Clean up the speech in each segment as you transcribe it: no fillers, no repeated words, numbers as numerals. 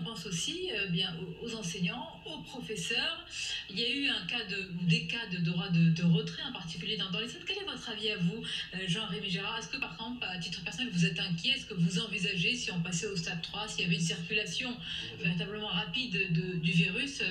on pense aussi bien aux enseignants, aux professeurs. Il y a eu des cas de droit de retrait, en particulier dans les salles. Quel est votre avis à vous, Jean-Rémy Gérard? Est-ce que, par exemple, à titre personnel, vous êtes inquiet? Est-ce que vous envisagez, si on passait au stade 3, s'il y avait une circulation véritablement rapide du virus,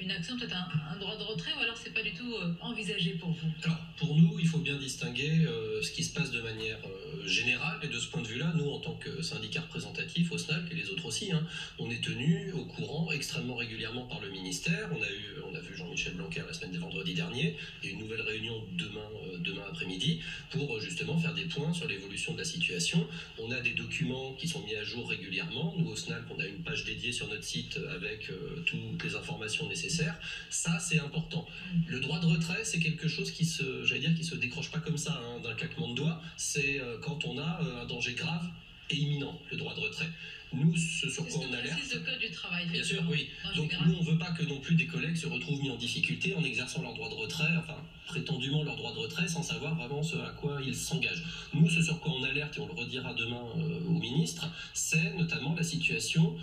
une action, peut-être un droit de retrait, ou alors c'est pas du tout envisagé pour vous? Alors, pour nous, il faut bien distinguer ce qui se passe de manière générale, et de ce point de vue-là, nous, en tant que syndicat représentatif au SNALC, et les autres aussi, on est tenus au courant extrêmement régulièrement par le ministère. On a vu Jean-Michel Blanquer la semaine des vendredis dernier, et une nouvelle réunion demain après-midi, pour justement faire des points sur l'évolution de la situation. On a des documents qui sont mis à jour régulièrement. Nous, au SNALC, on a une page dédiée sur notre site avec toutes les informations nécessaires. Ça, c'est important. Le droit de retrait, c'est quelque chose qui se décroche pas comme ça d'un claquement de doigts. C'est quand on a un danger grave et imminent, le droit de retrait. Nous, ce sur quoi on alerte... C'est le code du travail. Bien sûr, oui. Donc nous, on ne veut pas que non plus des collègues se retrouvent mis en difficulté en exerçant leur droit de retrait, enfin prétendument leur droit de retrait, sans savoir vraiment ce à quoi ils s'engagent. Nous, ce sur quoi on alerte, et on le redira demain au ministre, c'est notamment la situation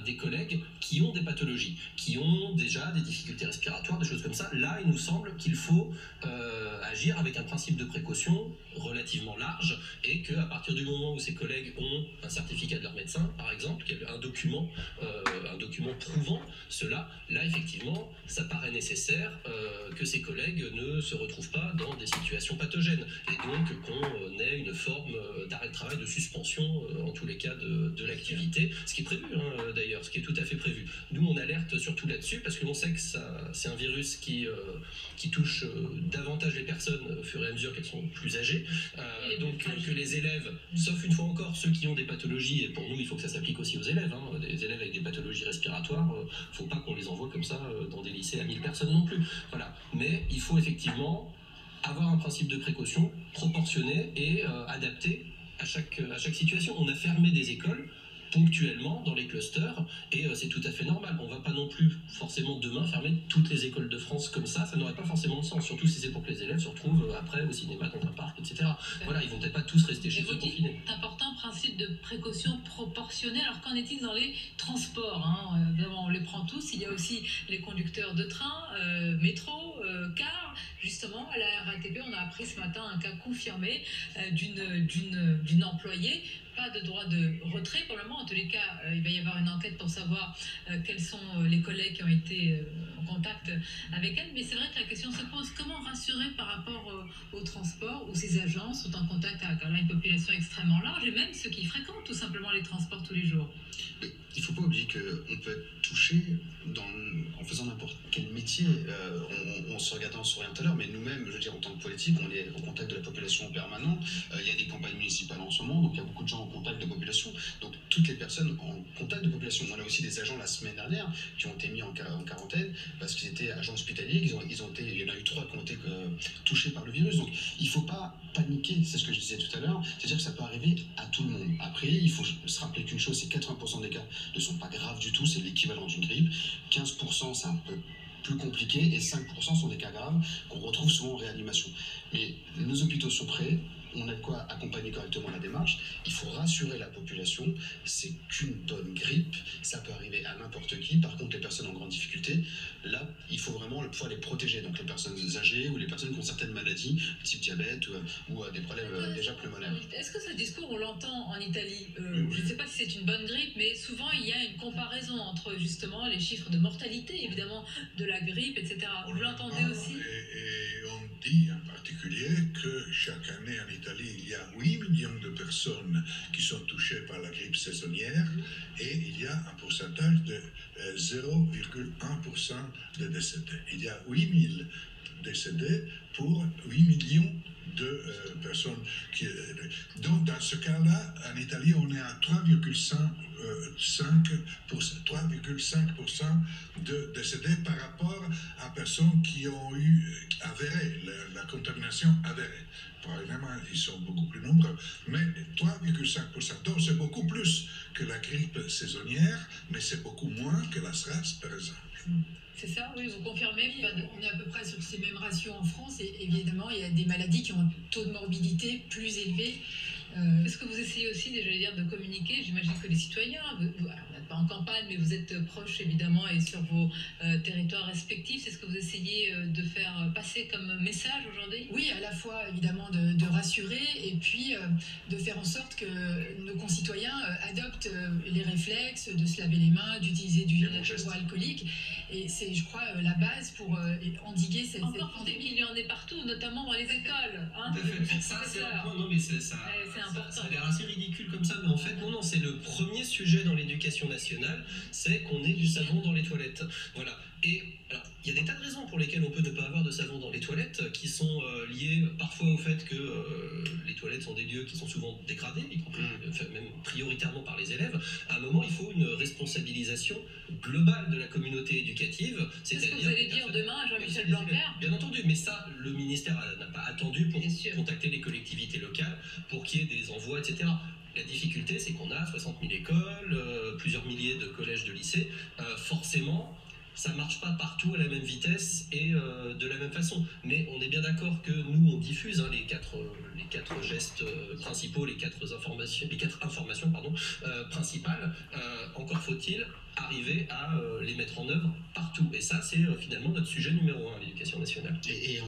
des collègues qui ont des pathologies, qui ont déjà des difficultés respiratoires, des choses comme ça. Là, il nous semble qu'il faut agir avec un principe de précaution relativement large, et qu'à partir du moment où ces collègues ont un certificat de leur médecin, par exemple, un document prouvant cela, là, effectivement, ça paraît nécessaire que ces collègues ne se retrouvent pas dans des situations pathogènes, et donc qu'on ait une forme d'arrêt de travail, de suspension, en tous les cas, de l'activité, ce qui est prévu, d'ailleurs, ce qui est tout à fait prévu. Nous, on alerte surtout là-dessus, parce que l'on sait que c'est un virus qui touche davantage les personnes au fur et à mesure qu'elles sont plus âgées, donc que les élèves, sauf une fois encore ceux qui ont des pathologies, et pour nous il faut que ça s'applique aussi aux élèves, des élèves avec des pathologies respiratoires, faut pas qu'on les envoie comme ça dans des lycées à 1000 personnes non plus, voilà. Mais il faut effectivement avoir un principe de précaution proportionné et adapté à chaque situation. On a fermé des écoles ponctuellement dans les clusters, et c'est tout à fait normal. On ne va pas non plus forcément demain fermer toutes les écoles de France comme ça n'aurait pas forcément de sens, surtout si c'est pour que les élèves se retrouvent après au cinéma, dans un parc, etc. Voilà, ils vont peut-être pas tous rester chez eux confinés. C'est important, principe de précaution proportionnée. Alors qu'en est-il dans les transports, Vraiment, on les prend tous, il y a aussi les conducteurs de train, métro, car justement à la RATP, on a appris ce matin un cas confirmé d'une employée. Pas de droit de retrait pour le moment. En tous les cas, il va y avoir une enquête pour savoir quels sont les collègues qui ont été en contact avec elle. Mais c'est vrai que la question se pose, comment rassurer par rapport au transport, où ces agents sont en contact avec une population extrêmement large, et même ceux qui fréquentent tout simplement les transports tous les jours. Il ne faut pas oublier qu'on peut être touché en faisant n'importe quel métier. On se regardait en souriant tout à l'heure, mais nous-mêmes, je veux dire, en tant que politique, on est au contact de la population en permanent. Il y a des campagnes municipales en ce moment, donc il y a beaucoup de gens en contact de population. Donc toutes les personnes en contact de population. On a aussi des agents la semaine dernière qui ont été mis en quarantaine parce qu'ils étaient agents hospitaliers. Il y en a eu 3 qui ont été touchés par le virus. Donc il ne faut pas paniquer, c'est ce que je disais tout à l'heure. C'est-à-dire que ça peut arriver à tout le monde. Après, il faut se rappeler qu'une chose, c'est 80% des cas ne sont pas graves du tout, c'est l'équivalent d'une grippe. 15% c'est un peu plus compliqué, et 5% sont des cas graves qu'on retrouve souvent en réanimation. Mais nos hôpitaux sont prêts, on a de quoi accompagner correctement la démarche. Il faut rassurer la population, c'est qu'une bonne grippe, ça peut arriver à n'importe qui. Par contre, les personnes en grande difficulté, là, il faut vraiment pouvoir les protéger. Donc les personnes âgées ou les personnes qui ont certaines maladies, type diabète ou des problèmes déjà pulmonaires. Est-ce que ce discours, on l'entend en Italie Je ne sais pas si c'est une bonne grippe, mais souvent il y a une comparaison entre justement les chiffres de mortalité, évidemment, de la grippe, etc. Vous l'entendez aussi? Et on dit en particulier que chaque année en Italie, il y a 8 millions de personnes qui sont touchées par la grippe saisonnière, et il y a un pourcentage de 0,1% de décédés. Il y a 8000 décédés pour 8 millions de personnes. Donc dans ce cas-là, en Italie, on est à 3,5% de décédés par rapport à personnes qui ont eu avéré, la contamination avérée. Probablement, ils sont beaucoup plus nombreux, mais 3,5%. Donc c'est beaucoup plus que la grippe saisonnière, mais c'est beaucoup moins que la SRAS, par exemple. C'est ça, oui, vous confirmez? On est à peu près sur ces mêmes ratios en France, et évidemment, il y a des maladies qui ont un taux de morbidité plus élevé. Est-ce que vous essayez aussi, déjà, de communiquer? J'imagine que les citoyens, on a pas en campagne, mais vous êtes proche évidemment et sur vos territoires respectifs. C'est ce que vous essayez de faire passer comme message aujourd'hui? Oui, à la fois évidemment de rassurer et puis de faire en sorte que nos concitoyens adoptent les réflexes de se laver les mains, d'utiliser du gel hydroalcoolique. Et c'est, je crois, la base pour endiguer cette pandémie. Il y en est partout, notamment dans les écoles. Hein, tout à fait. Ça, c'est un point. Non, mais ça a l'air assez ridicule comme ça, mais en fait, non, c'est le premier sujet dans l'éducation nationale, c'est qu'on ait du savon dans les toilettes. Voilà. Et alors, il y a des tas de raisons pour lesquelles on peut ne pas avoir de savon dans les toilettes, qui sont liées parfois au fait que les toilettes sont des lieux qui sont souvent dégradés, y compris, même prioritairement par les élèves. À un moment, il faut une responsabilisation globale de la communauté éducative. C'est ce que vous allez dire demain à Jean-Michel Blanquer? Bien entendu, mais ça, le ministère n'a pas attendu pour contacter les collectivités locales, pour qu'il y ait des envois, etc. La difficulté, c'est qu'on a 60 000 écoles, plusieurs milliers de collèges, de lycées. Forcément, ça ne marche pas partout à la même vitesse et de la même façon. Mais on est bien d'accord que nous, on diffuse les quatre gestes principaux, les quatre informations principales. Encore faut-il arriver à les mettre en œuvre partout. Et ça, c'est finalement notre sujet numéro 1 à l'éducation nationale. Et